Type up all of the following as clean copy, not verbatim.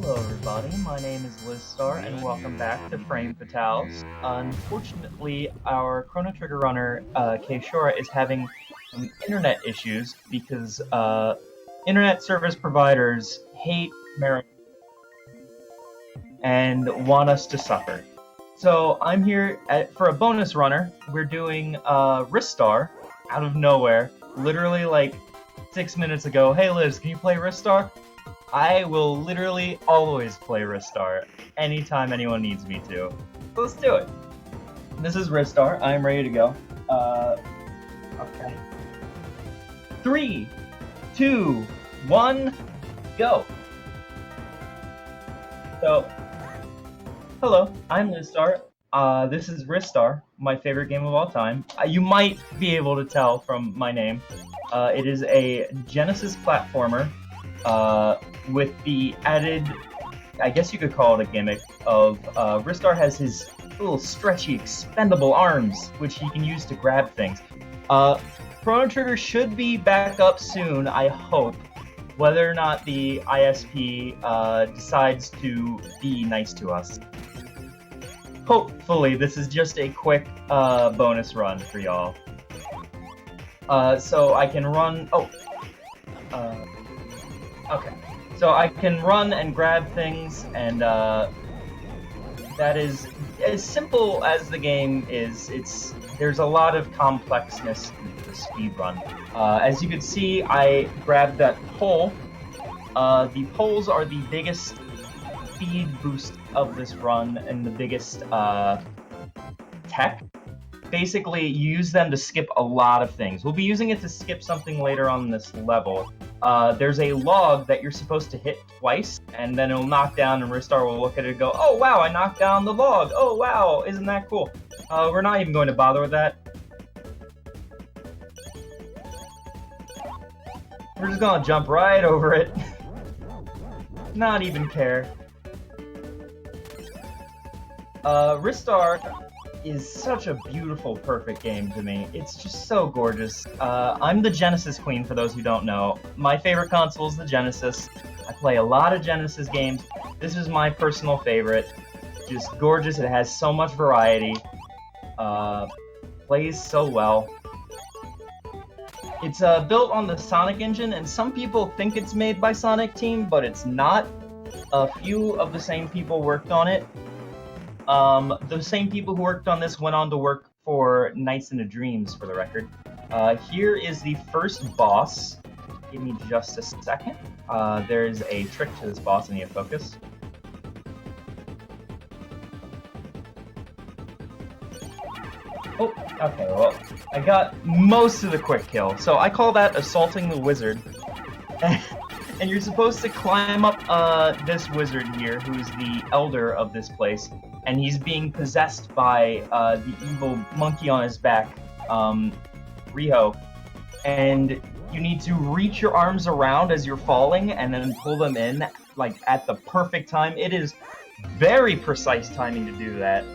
Hello everybody, my name is Lizstar and welcome back to Frame Fatales. Unfortunately, our Chrono Trigger runner, Keishora, is having some internet issues because internet service providers hate America and want us to suffer. So I'm here for a bonus runner. We're doing Ristar out of nowhere, literally like 6 minutes ago. Hey Liz, can you play Ristar? I will literally always play Ristar anytime anyone needs me to. So let's do it. This is Ristar. I'm ready to go. Okay. 3, 2, 1, go. So, hello, I'm Lizstar. This is Ristar, my favorite game of all time. You might be able to tell from my name. It is a Genesis platformer. With the added, I guess you could call it a gimmick, of Ristar has his little stretchy, expendable arms, which he can use to grab things. Chrono Trigger should be back up soon, I hope, whether or not the ISP decides to be nice to us. Hopefully, this is just a quick bonus run for y'all. So I can run... Okay. So I can run and grab things, and that is as simple as the game is. There's a lot of complexness to the speedrun. As you can see, I grabbed that pole. The poles are the biggest speed boost of this run and the biggest tech. Basically, you use them to skip a lot of things. We'll be using it to skip something later on this level. There's a log that you're supposed to hit twice, and then it'll knock down, and Ristar will look at it and go, "Oh wow, I knocked down the log! Oh wow, isn't that cool?" We're not even going to bother with that. We're just gonna jump right over it. Not even care. Ristar is such a beautiful, perfect game to me. It's just so gorgeous. I'm the Genesis queen, for those who don't know. My favorite console is the Genesis. I play a lot of Genesis games. This is my personal favorite. Just gorgeous. It has so much variety. Plays so well. It's built on the Sonic engine, and some people think it's made by Sonic Team, but it's not. A few of the same people worked on it. The same people who worked on this went on to work for Nights into Dreams, for the record. Here is the first boss. Give me just a second. There's a trick to this boss. I need to focus. Oh, okay, well, I got most of the quick kill, so I call that assaulting the wizard. And you're supposed to climb up this wizard here, who's the elder of this place, and he's being possessed by the evil monkey on his back, Riho. And you need to reach your arms around as you're falling and then pull them in, like, at the perfect time. It is very precise timing to do that.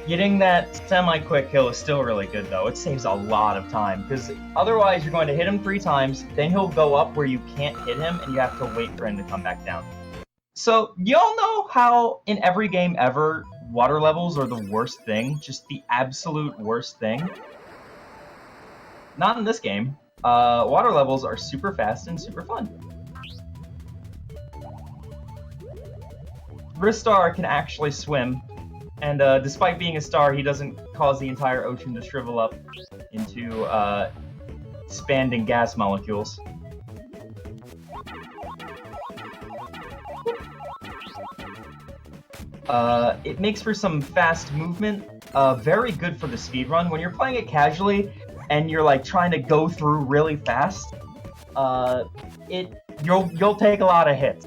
Getting that semi-quick kill is still really good, though. It saves a lot of time, because otherwise you're going to hit him 3 times, then he'll go up where you can't hit him, and you have to wait for him to come back down. So, y'all know how in every game ever, water levels are the worst thing? Just the absolute worst thing? Not in this game. Water levels are super fast and super fun. Ristar can actually swim. And despite being a star, he doesn't cause the entire ocean to shrivel up into expanding gas molecules. It makes for some fast movement, very good for the speedrun. When you're playing it casually and you're like trying to go through really fast, you'll take a lot of hits.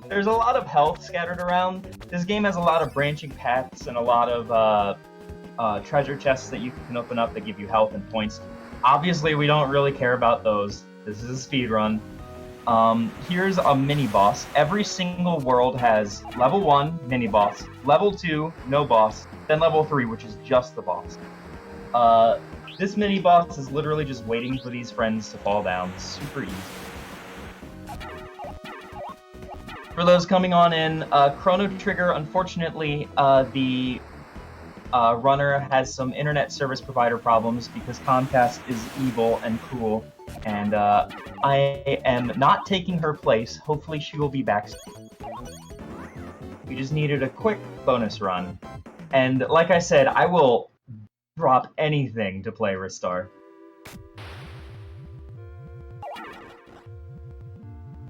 There's a lot of health scattered around. This game has a lot of branching paths and a lot of treasure chests that you can open up that give you health and points. Obviously, we don't really care about those. This is a speedrun. Here's a mini-boss. Every single world has level 1, mini-boss, level 2, no boss, then level 3, which is just the boss. This mini-boss is literally just waiting for these friends to fall down. Super easy. For those coming on in, Chrono Trigger, unfortunately, the runner has some internet service provider problems because Comcast is evil and cruel, and I am not taking her place. Hopefully she will be back soon. We just needed a quick bonus run. And like I said, I will drop anything to play Ristar.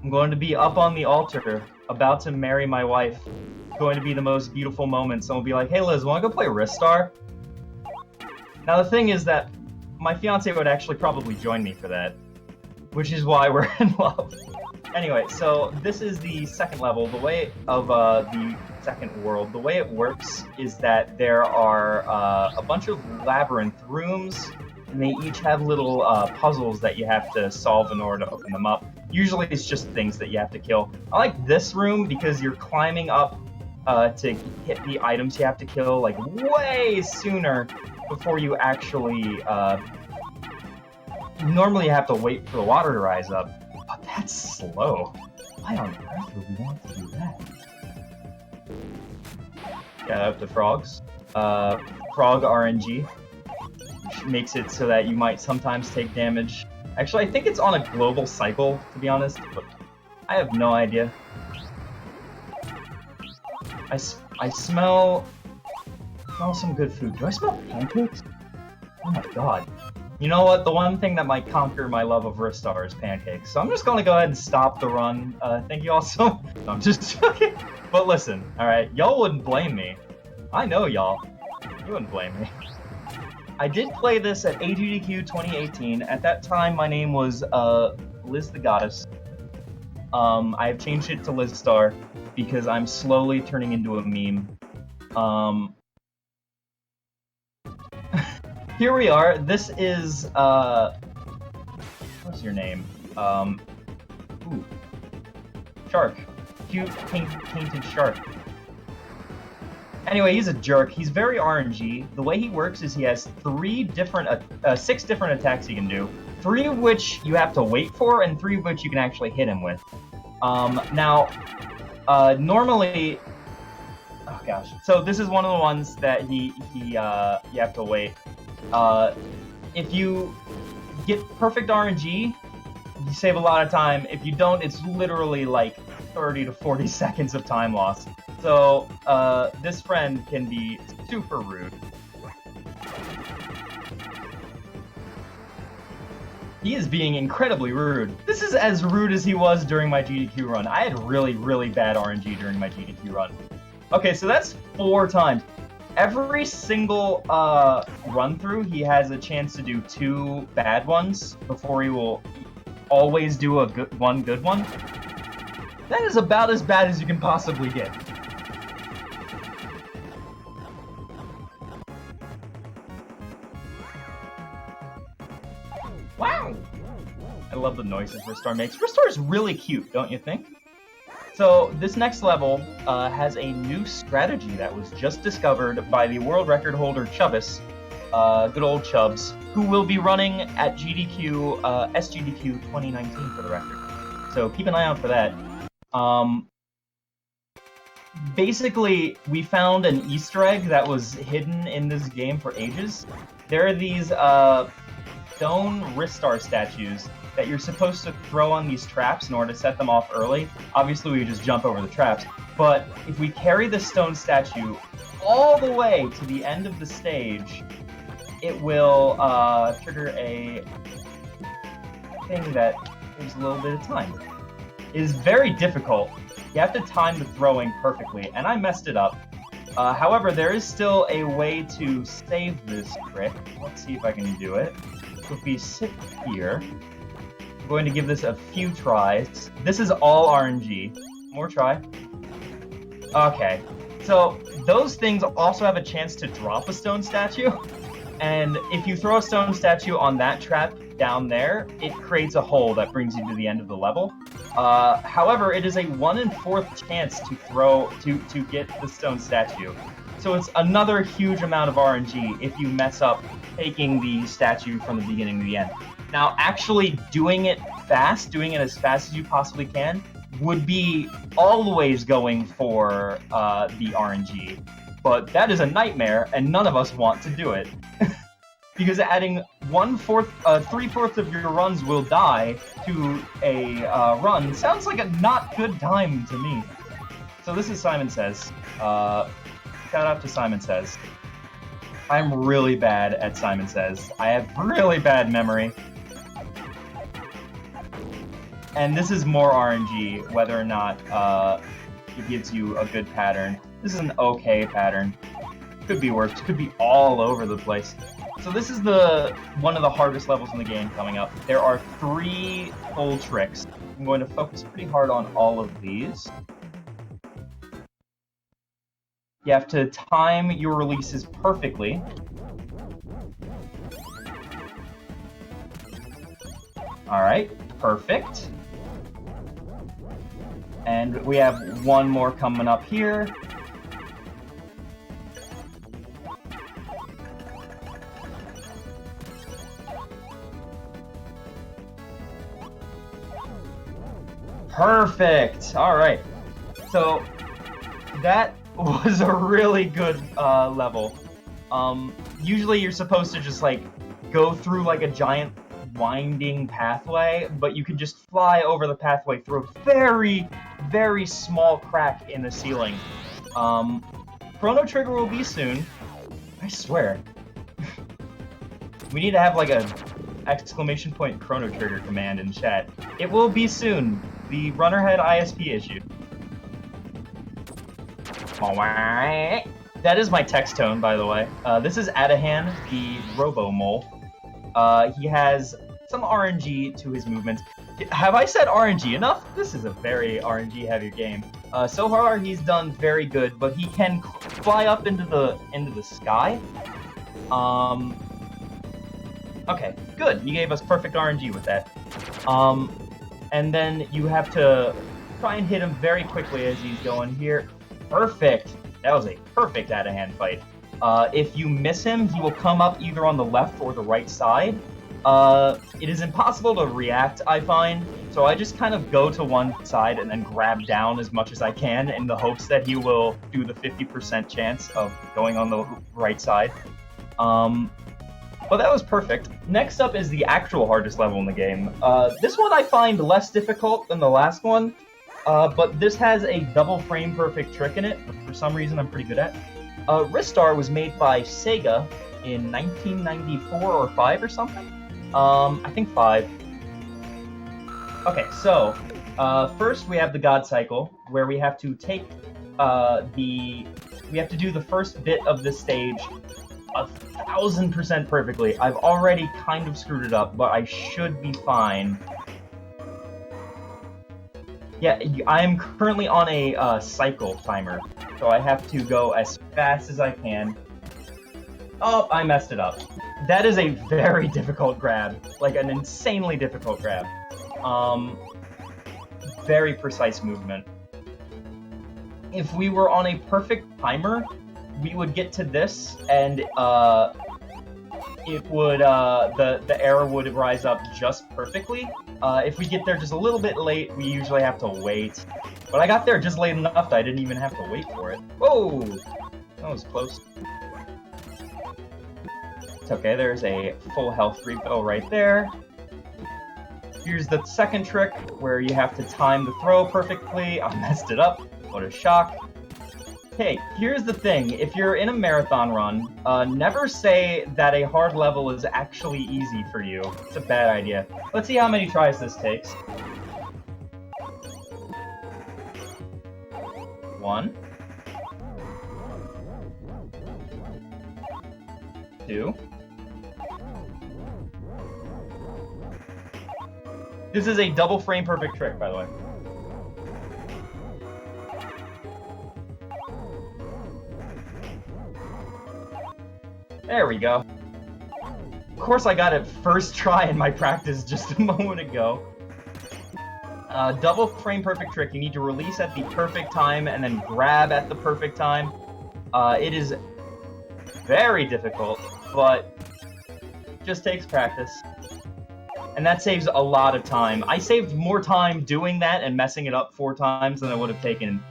I'm going to be up on the altar, about to marry my wife. It's going to be the most beautiful moment. Someone will be like, hey Liz, wanna go play Ristar? Now the thing is that my fiance would actually probably join me for that, which is why we're in love. Anyway, so this is the second level. The way of the second world, the way it works is that there are a bunch of labyrinth rooms, and they each have little puzzles that you have to solve in order to open them up. Usually it's just things that you have to kill. I like this room because you're climbing up to hit the items you have to kill like way sooner before you actually... normally you have to wait for the water to rise up, but that's slow. Why on earth would we want to do that? Shout out to frogs. Frog RNG. Which makes it so that you might sometimes take damage. Actually, I think it's on a global cycle, to be honest, but I have no idea. I smell some good food. Do I smell pancakes? Oh my god. You know what? The one thing that might conquer my love of Ristar is pancakes. So I'm just gonna go ahead and stop the run. Thank you all so... No, I'm just joking. But listen, alright? Y'all wouldn't blame me. I know y'all. You wouldn't blame me. I did play this at AGDQ 2018. At that time, my name was Liz the Goddess. I have changed it to Lizstar because I'm slowly turning into a meme. Here we are. This is, what's your name? Ooh. Shark. Cute, painted shark. Anyway, he's a jerk. He's very RNG. The way he works is he has 6 different attacks he can do. 3 of which you have to wait for, and 3 of which you can actually hit him with. Normally... Oh gosh. So this is one of the ones that you have to wait. If you get perfect RNG, you save a lot of time. If you don't, it's literally like 30 to 40 seconds of time lost. So, this friend can be super rude. He is being incredibly rude. This is as rude as he was during my GDQ run. I had really, really bad RNG during my GDQ run. Okay, so that's 4 times. Every single run-through, he has a chance to do 2 bad ones before he will always do one good one. That is about as bad as you can possibly get. Wow! I love the noises Ristar makes. Ristar is really cute, don't you think? So, this next level has a new strategy that was just discovered by the world record holder Chubbis, good old Chubbs, who will be running at GDQ, SGDQ 2019 for the record. So keep an eye out for that. Basically, we found an Easter egg that was hidden in this game for ages. There are these stone Ristar statues that you're supposed to throw on these traps in order to set them off early. Obviously, we just jump over the traps. But if we carry the stone statue all the way to the end of the stage, it will trigger a thing that takes a little bit of time. It is very difficult. You have to time the throwing perfectly, and I messed it up. However, there is still a way to save this trick. Let's see if I can do it. So if we sit here, I'm going to give this a few tries. This is all RNG. More try. Okay. So those things also have a chance to drop a stone statue. And if you throw a stone statue on that trap down there, it creates a hole that brings you to the end of the level. However, it is a 1 in 4th chance to get the stone statue. So it's another huge amount of RNG if you mess up taking the statue from the beginning to the end. Now, actually doing it as fast as you possibly can, would be always going for the RNG, but that is a nightmare, and none of us want to do it. Because adding 3/4 of your runs will die to a run sounds like a not good time to me. So this is Simon Says. Shout out to Simon Says. I'm really bad at Simon Says. I have really bad memory. And this is more RNG, whether or not it gives you a good pattern. This is an okay pattern. Could be worse. Could be all over the place. So this is one of the hardest levels in the game coming up. There are 3 full tricks. I'm going to focus pretty hard on all of these. You have to time your releases perfectly. Alright, perfect. And we have one more coming up here. Perfect! Alright. So, that was a really good level. Usually you're supposed to just, like, go through, like, a giant winding pathway, but you can just fly over the pathway through a very, very small crack in the ceiling. Chrono Trigger will be soon. I swear. We need to have, like, a exclamation point Chrono Trigger command in chat. It will be soon. The Runnerhead ISP issue. That is my text tone, by the way. This is Adahan, the Robo-Mole. He has some RNG to his movements. Have I said RNG enough? This is a very RNG-heavy game. So far, he's done very good, but he can fly up into the sky. Okay, good. You gave us perfect RNG with that. And then you have to try and hit him very quickly as he's going here. Perfect! That was a perfect out-of-hand fight. If you miss him, he will come up either on the left or the right side. It is impossible to react, I find, so I just kind of go to one side and then grab down as much as I can in the hopes that he will do the 50% chance of going on the right side. But that was perfect. Next up is the actual hardest level in the game. This one I find less difficult than the last one, but this has a double frame perfect trick in it, which for some reason I'm pretty good at. Ristar was made by Sega in 1994 or 5 or something? I think 5. Okay, so, first we have the God Cycle, where we have to take we have to do the first bit of the stage 1000% perfectly. I've already kind of screwed it up, but I should be fine. Yeah, I am currently on a cycle timer, so I have to go as fast as I can. Oh, I messed it up. That is a very difficult grab, like an insanely difficult grab. Very precise movement. If we were on a perfect timer, we would get to this, and it would the error would rise up just perfectly. If we get there just a little bit late, we usually have to wait. But I got there just late enough that I didn't even have to wait for it. Whoa! That was close. It's okay, there's a full health refill right there. Here's the second trick, where you have to time the throw perfectly. I messed it up. What a shock. Okay, here's the thing. If you're in a marathon run, never say that a hard level is actually easy for you. It's a bad idea. Let's see how many tries this takes. 1. 2. This is a double frame perfect trick, by the way. There we go. Of course I got it first try in my practice just a moment ago. Double frame perfect trick. You need to release at the perfect time and then grab at the perfect time. It is very difficult, but just takes practice. And that saves a lot of time. I saved more time doing that and messing it up 4 times than I would have taking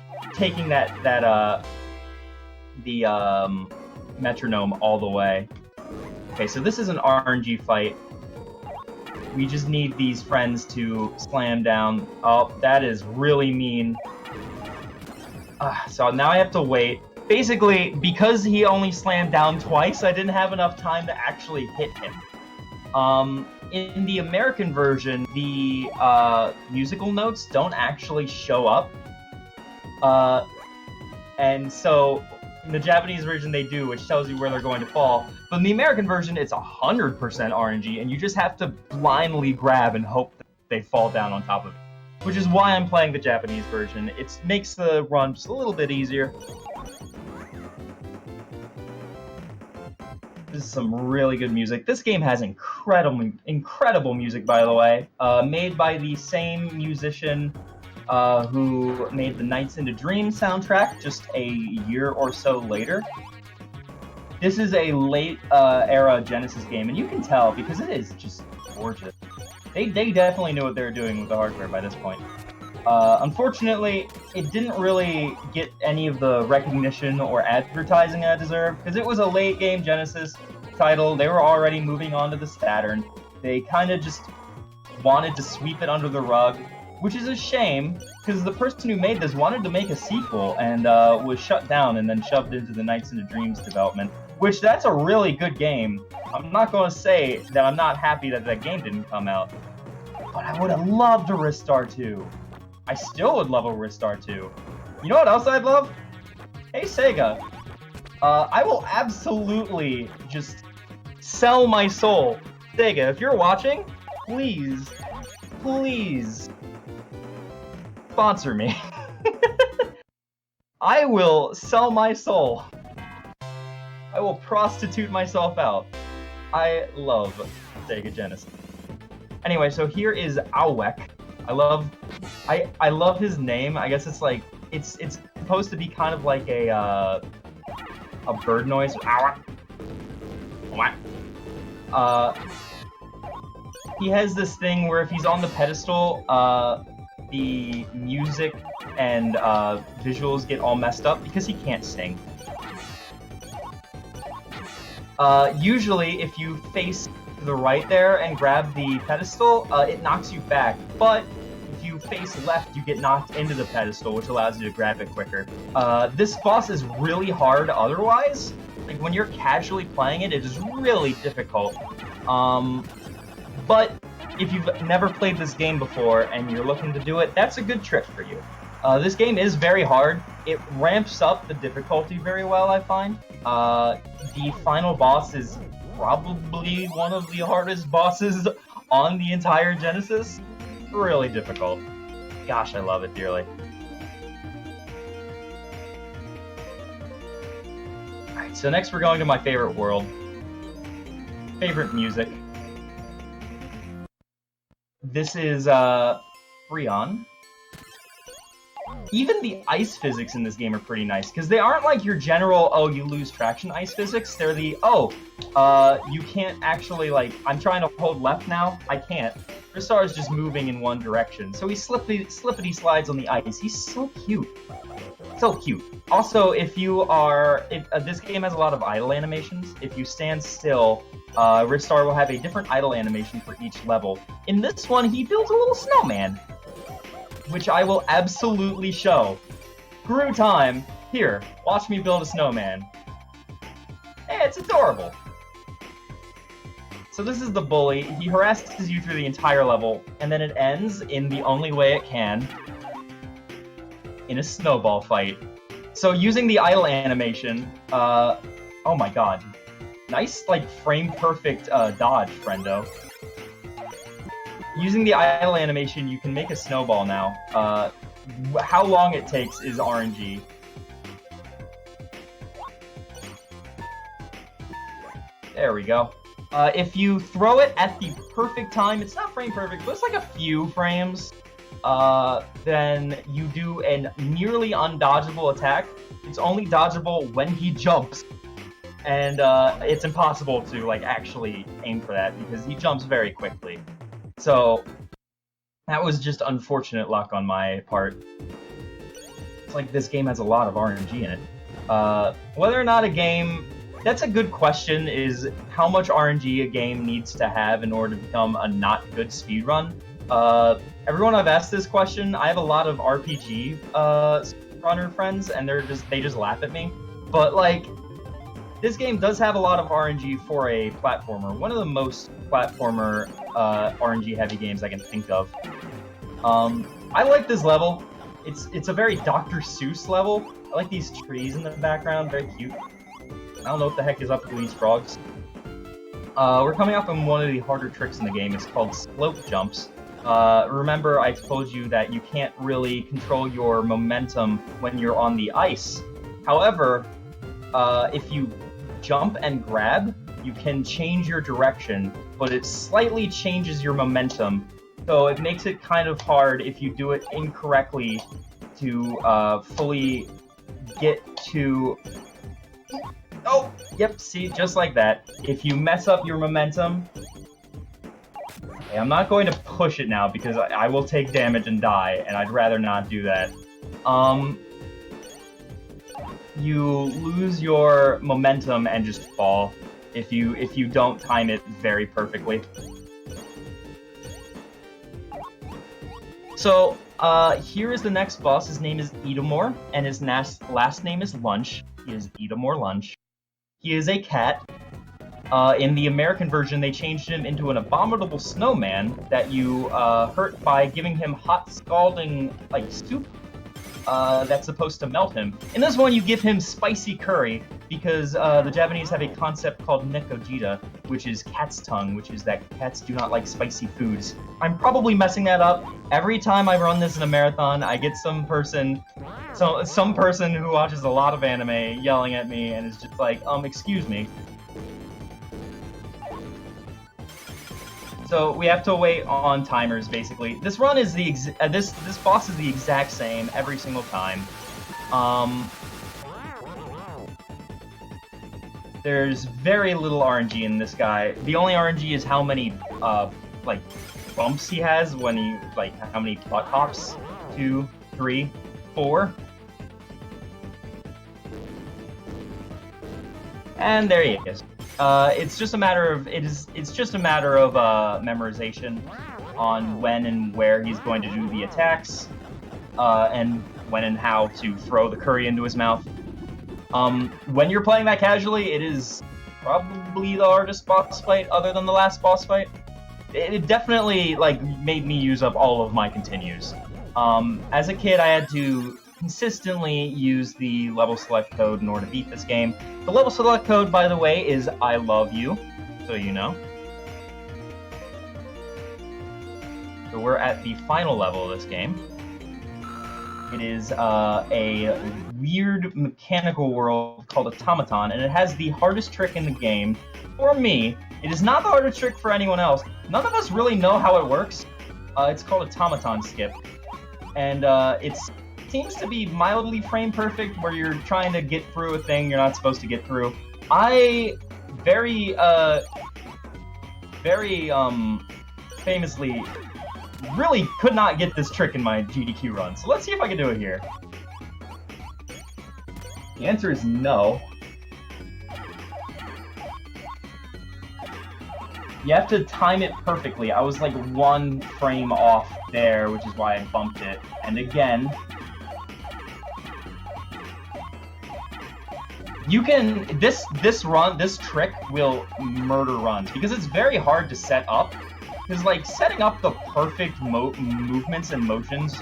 the metronome all the way. Okay, so this is an RNG fight. We just need these friends to slam down. Oh, that is really mean. So now I have to wait. Basically, because he only slammed down twice, I didn't have enough time to actually hit him. In the American version, the musical notes don't actually show up. And so in the Japanese version they do, which tells you where they're going to fall. But in the American version, it's 100% RNG, and you just have to blindly grab and hope that they fall down on top of it. Which is why I'm playing the Japanese version. It makes the run just a little bit easier. This is some really good music. This game has incredible music, by the way. Made by the same musician who made the Nights into Dreams soundtrack just a year or so later. This is a late era Genesis game, and you can tell because it is just gorgeous. They definitely knew what they were doing with the hardware by this point. Unfortunately, it didn't really get any of the recognition or advertising it deserved, because it was a late game Genesis title. They were already moving on to the Saturn. They kind of just wanted to sweep it under the rug, which is a shame, because the person who made this wanted to make a sequel and was shut down and then shoved into the Nights into Dreams development, which that's a really good game. I'm not going to say that I'm not happy that that game didn't come out, but I would have loved a Ristar 2. I still would love a Ristar 2. You know what else I'd love? Hey, Sega. I will absolutely just sell my soul. Sega, if you're watching, please sponsor me. I will sell my soul. I will prostitute myself out. I love Sega Genesis. Anyway, so here is Awek. I love his name. I guess it's like it's supposed to be kind of like a bird noise. He has this thing where if he's on the pedestal, the music and visuals get all messed up because he can't sing. Usually, if you face to the right there and grab the pedestal, it knocks you back. But if you face left, you get knocked into the pedestal, which allows you to grab it quicker. This boss is really hard otherwise. Like, when you're casually playing it, it is really difficult. But if you've never played this game before and you're looking to do it, that's a good trick for you. This game is very hard. It ramps up the difficulty very well, I find. The final boss is probably one of the hardest bosses on the entire Genesis. Really difficult. Gosh, I love it dearly. Alright, so next we're going to my favorite world. Favorite music. This is, Freon. Even the ice physics in this game are pretty nice, because they aren't like your general, oh, you lose traction ice physics. They're the, oh, you can't actually, like, I'm trying to hold left now. I can't. Ristar is just moving in one direction, so he slippity slides on the ice. He's so cute. So cute. Also, if this game has a lot of idle animations. If you stand still, Ristar will have a different idle animation for each level. In this one, he builds a little snowman, which I will absolutely show. Screw time. Here, watch me build a snowman. Hey, it's adorable. So this is the bully. He harasses you through the entire level, and then it ends in the only way it can, in a snowball fight. So using the idle animation, oh my god. Nice, like, frame-perfect dodge, friendo. Using the idle animation, you can make a snowball now. How long it takes is RNG. There we go. If you throw it at the perfect time, it's not frame perfect, but it's like a few frames, then you do a nearly undodgeable attack. It's only dodgeable when he jumps. And it's impossible to, like, actually aim for that because he jumps very quickly. So that was just unfortunate luck on my part. It's like this game has a lot of RNG in it. Whether or not a game... That's a good question, is how much RNG a game needs to have in order to become a not good speedrun. Everyone I've asked this question, I have a lot of RPG speedrunner friends, and they just laugh at me. But, like, this game does have a lot of RNG for a platformer. One of the most platformer RNG-heavy games I can think of. I like this level. It's a very Dr. Seuss level. I like these trees in the background, very cute. I don't know what the heck is up with these frogs. We're coming up on one of the harder tricks in the game. It's called slope jumps. Remember, I told you that you can't really control your momentum when you're on the ice. However, if you jump and grab, you can change your direction, but it slightly changes your momentum. So it makes it kind of hard if you do it incorrectly to fully get to... Oh, yep, see, just like that. If you mess up your momentum... Okay, I'm not going to push it now because I will take damage and die, and I'd rather not do that. You lose your momentum and just fall if you don't time it very perfectly. So, here is the next boss. His name is Edomore, and his last name is Lunch. He is Edomore Lunch. He is a cat. In the American version, they changed him into an abominable snowman that you hurt by giving him hot, scalding, like, soup that's supposed to melt him. In this one, you give him spicy curry, because the Japanese have a concept called nekojita, which is cat's tongue, which is that cats do not like spicy foods. I'm probably messing that up. Every time I run this in a marathon, I get some person who watches a lot of anime yelling at me and is just like, excuse me. So we have to wait on timers, basically. This run is this boss is the exact same every single time. There's very little RNG in this guy. The only RNG is how many like bumps he has when he how many butt hops. 2, 3, 4. And there he is. It's just a matter of memorization on when and where he's going to do the attacks, and when and how to throw the curry into his mouth. When you're playing that casually, it is probably the hardest boss fight other than the last boss fight. It definitely made me use up all of my continues. As a kid, I had to consistently use the level select code in order to beat this game. The level select code, by the way, is I love you, so you know. So we're at the final level of this game. It is a weird mechanical world called Automaton, and it has the hardest trick in the game for me. It is not the hardest trick for anyone else. None of us really know how it works. It's called Automaton Skip, and it seems to be mildly frame perfect, where you're trying to get through a thing you're not supposed to get through. I very famously really could not get this trick in my GDQ run, so let's see if I can do it here. The answer is no. You have to time it perfectly. I was like 1 frame off there, which is why I bumped it. And again, you can, this trick will murder runs, because it's very hard to set up. Because, setting up the perfect movements and motions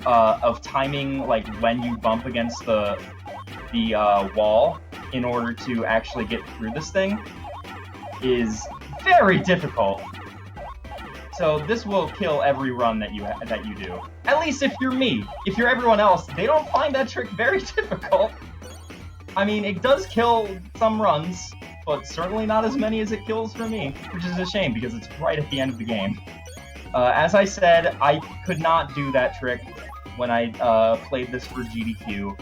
of timing, when you bump against the wall in order to actually get through this thing is very difficult. So this will kill every run that you do. At least if you're me. If you're everyone else, they don't find that trick very difficult. I mean, it does kill some runs, but certainly not as many as it kills for me, which is a shame because it's right at the end of the game. As I said, I could not do that trick when I played this for GDQ.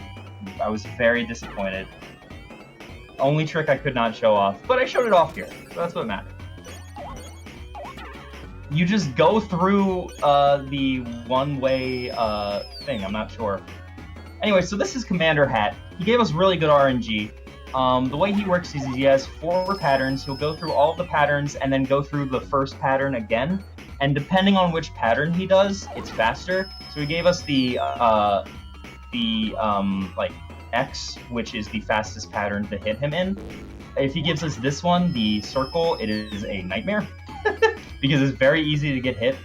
I was very disappointed. Only trick I could not show off, but I showed it off here, so that's what matters. You just go through the one-way thing. I'm not sure. Anyway, so this is Commander Hat. He gave us really good RNG. The way he works is he has 4 patterns. He'll go through all of the patterns and then go through the first pattern again. And depending on which pattern he does, it's faster. So he gave us the like X, which is the fastest pattern to hit him in. If he gives us this one, the circle, it is a nightmare because it's very easy to get hit.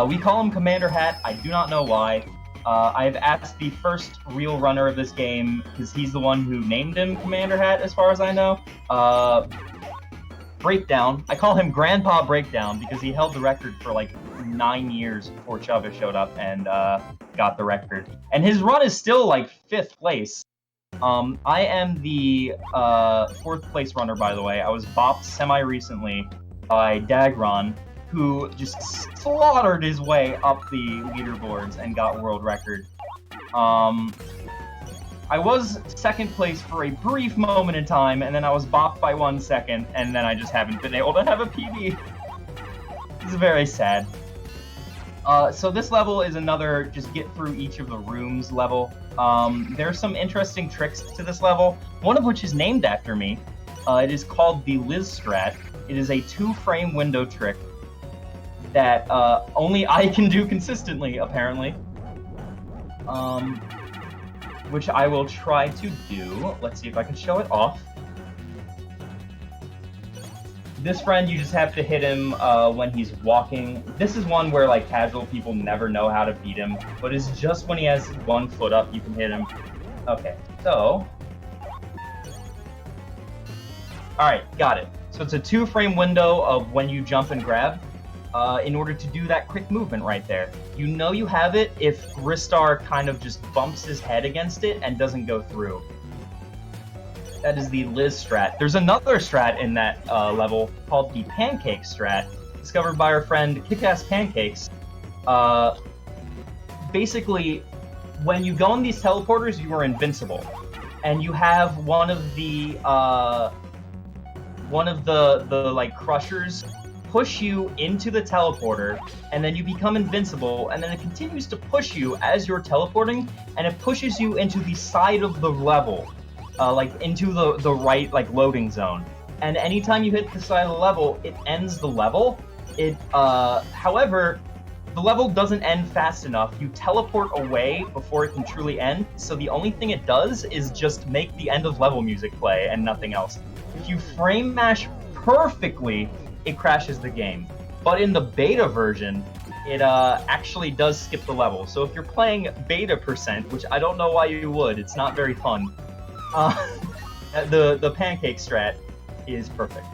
We call him Commander Hat. I do not know why. I've asked the first real runner of this game, because he's the one who named him Commander Hat, as far as I know. Breakdown. I call him Grandpa Breakdown because he held the record for like 9 years before Chavez showed up and got the record. And his run is still like 5th place. I am the 4th place runner, by the way. I was bopped semi-recently by Dagron, who just slaughtered his way up the leaderboards and got world record. I was 2nd place for a brief moment in time, and then I was bopped by 1 second, and then I just haven't been able to have a PB. This is very sad. So this level is another just get through each of the rooms level. There's some interesting tricks to this level, one of which is named after me. It is called the Lizstar. It is a 2-frame window trick that only I can do consistently, apparently. Which I will try to do. Let's see if I can show it off. This friend, you just have to hit him when he's walking. This is one where like casual people never know how to beat him, but it's just when he has 1 foot up you can hit him. Okay, so... Alright, got it. So it's a 2-frame window of when you jump and grab. In order to do that quick movement right there. You know you have it if Ristar kind of just bumps his head against it and doesn't go through. That is the Liz strat. There's another strat in that level called the Pancake strat, discovered by our friend Kick-Ass Pancakes. Basically, when you go in these teleporters, you are invincible. And you have one of the like crushers push you into the teleporter, and then you become invincible, and then it continues to push you as you're teleporting, and it pushes you into the side of the level, like into the right like loading zone. And anytime you hit the side of the level, it ends the level. However, the level doesn't end fast enough. You teleport away before it can truly end, so the only thing it does is just make the end of level music play and nothing else. If you frame mash perfectly, it crashes the game. But in the beta version, it actually does skip the level. So if you're playing beta %, which I don't know why you would, it's not very fun, the pancake strat is perfect.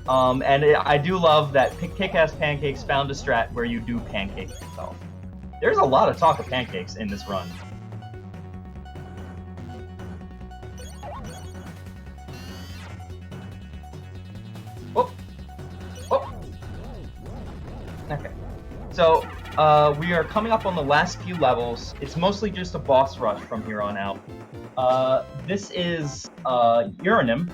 I do love that Kick-Ass Pancakes found a strat where you do pancake yourself. There's a lot of talk of pancakes in this run. Okay, so we are coming up on the last few levels. It's mostly just a boss rush from here on out. This is Uranim,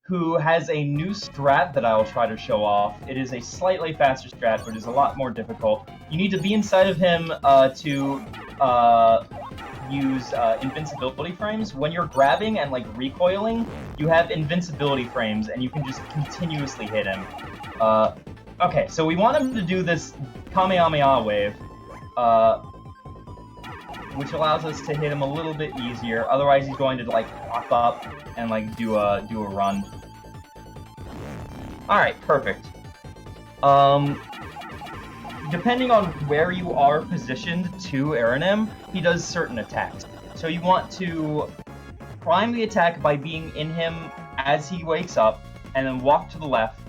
who has a new strat that I will try to show off. It is a slightly faster strat, but is a lot more difficult. You need to be inside of him to use invincibility frames. When you're grabbing and like recoiling, you have invincibility frames, and you can just continuously hit him. Okay, so we want him to do this Kamehameha wave, which allows us to hit him a little bit easier. Otherwise, he's going to like pop up and like do a run. All right, perfect. Depending on where you are positioned to Aranim, he does certain attacks. So you want to prime the attack by being in him as he wakes up, and then walk to the left.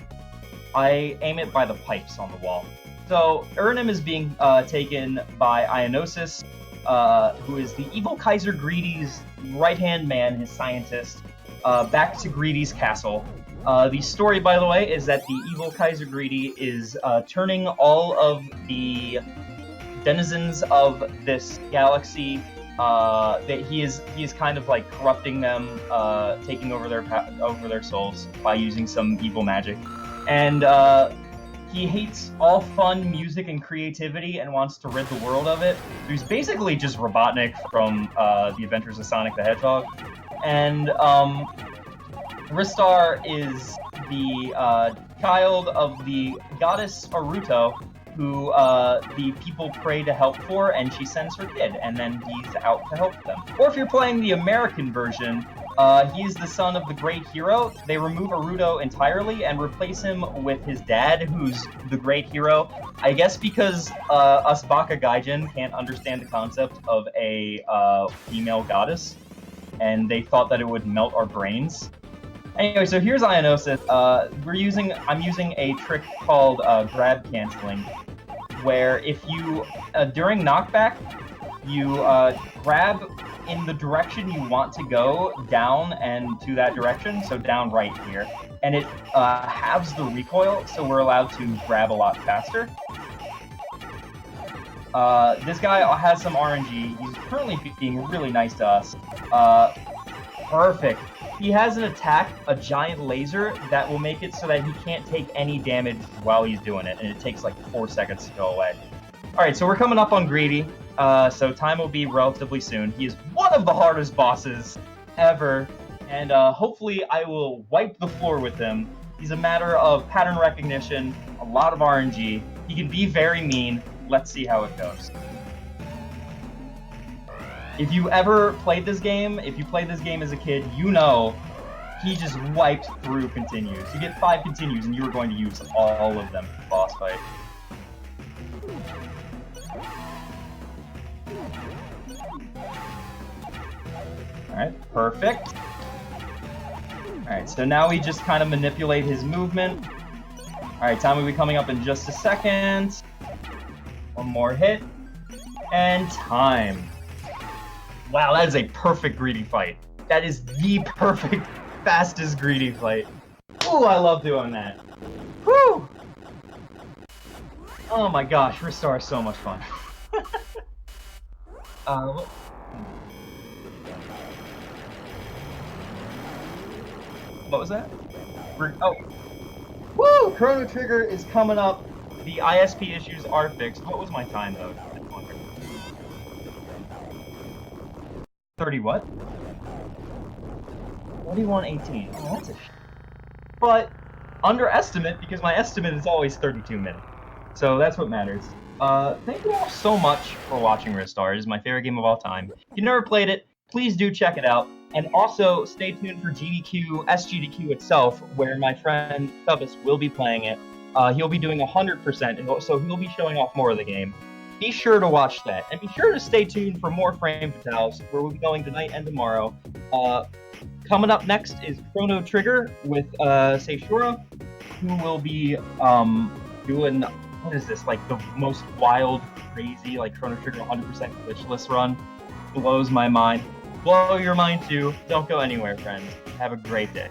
I aim it by the pipes on the wall. So Uranim is being taken by Ionosis, who is the evil Kaiser Greedy's right-hand man, his scientist, back to Greedy's castle. The story, by the way, is that the evil Kaiser Greedy is turning all of the denizens of this galaxy that he is kind of like corrupting them, taking over their souls by using some evil magic, and he hates all fun music and creativity and wants to rid the world of it. So he's basically just Robotnik from The Adventures of Sonic the Hedgehog, and Ristar is the child of the goddess Aruto, who the people pray to help for, and she sends her kid, and then he's out to help them. Or if you're playing the American version, he's the son of the great hero. They remove Aruto entirely and replace him with his dad, who's the great hero. I guess because us Baka Gaijin can't understand the concept of a female goddess, and they thought that it would melt our brains. Anyway, so here's Ionosis. I'm using a trick called grab canceling, where if you during knockback, you grab in the direction you want to go down and to that direction, so down right here, and it halves the recoil, so we're allowed to grab a lot faster. This guy has some RNG. He's currently being really nice to us. Perfect. He has an attack, a giant laser, that will make it so that he can't take any damage while he's doing it, and it takes like 4 seconds to go away. Alright, so we're coming up on Greedy, so time will be relatively soon. He is one of the hardest bosses ever, and hopefully I will wipe the floor with him. He's a matter of pattern recognition, a lot of RNG. He can be very mean. Let's see how it goes. If you ever played this game, if you played this game as a kid, you know he just wiped through continues. You get 5 continues and you're going to use all of them for the boss fight. Alright, perfect. Alright, so now we just kind of manipulate his movement. Alright, time will be coming up in just a second. One more hit. And time. Wow, that is a perfect greedy fight. That is the perfect, fastest greedy fight. Ooh, I love doing that. Whew! Oh my gosh, Ristar is so much fun. What was that? Oh. Woo! Chrono Trigger is coming up. The ISP issues are fixed. What was my time, though? 30 what? 41:18. Oh, that's a but underestimate, because my estimate is always 32 minutes. So that's what matters. Thank you all so much for watching Ristar. It is my favorite game of all time. If you've never played it, please do check it out. And also, stay tuned for GDQ, SGDQ itself, where my friend Stubus will be playing it. He'll be doing 100%, so he'll be showing off more of the game. Be sure to watch that, and be sure to stay tuned for more Frame Fatales, where we'll be going tonight and tomorrow. Coming up next is Chrono Trigger with Seishura, who will be doing, what is this, like the most wild, crazy, like Chrono Trigger 100% glitchless run. Blows my mind. Blow your mind too. Don't go anywhere, friends. Have a great day.